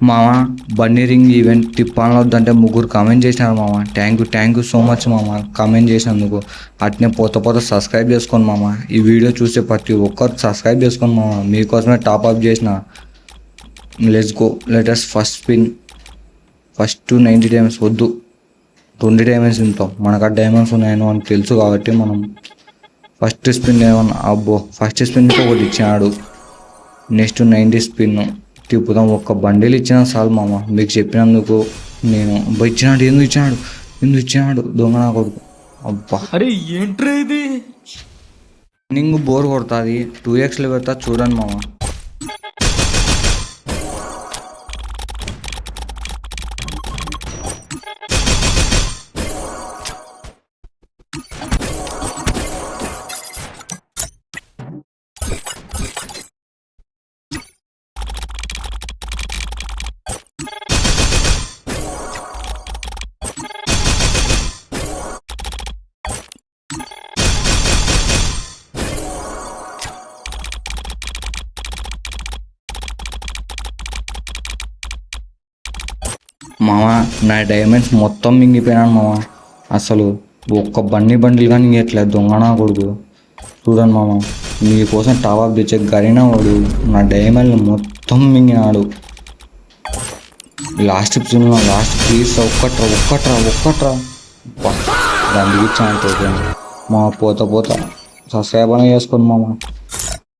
మామ Bunny ring event తిప్పాలని వద్దంటే ముగ్గురు కామెంట్ చేసినారు మామ. థ్యాంక్ యూ సో మచ్ మామ కామెంట్ చేసినందుకు. అట్నే పోత సబ్స్క్రైబ్ చేసుకోండి మామ. ఈ వీడియో చూసే ప్రతి ఒక్కరు సబ్స్క్రైబ్ చేసుకోండి మామ. మీకోసమే టాప్అప్ చేసిన. Let's go, letters first spin. First 90 diamonds వద్దు, 20 డైమండ్స్ తింటాం. మనకు ఆ డైమండ్స్ ఉన్నాయని మనకు తెలుసు కాబట్టి మనం ఫస్ట్ స్పిన్ ఏమన్నా అబ్బో ఫస్ట్ స్పిన్కి ఒకటి ఇచ్చినాడు. నెక్స్ట్ 90 స్పిన్ తిప్పుదాం. ఒక్క బండిలు ఇచ్చినా చాలు మామ. మీకు చెప్పినందుకు నేను ఎందుకు ఇచ్చినాడు దొంగ నా కొడుకు. అబ్బా అరే ఏంట్రా ఇది? రన్నింగ్ బోర్ కొడుతుంది. 2xలో పెడతా చూడండి మామ. మామ నా డైమండ్స్ మొత్తం మింగిపోయినాను మామ. అసలు ఒక్క బండిలు కానీ ఇట్లేదు దొంగనా కొడుకు. చూడండి మామ, మీకోసం టాప్అప్ తెచ్చే గరీనా వాడు నా డైమండ్ మొత్తం మింగినాడు. లాస్ట్ ప్లీజ్ ఒక్కట్రా దాన్ని ఇచ్చాను. మా పోతా సబ్స్క్రైబ్ అనే చేసుకోండి మామ.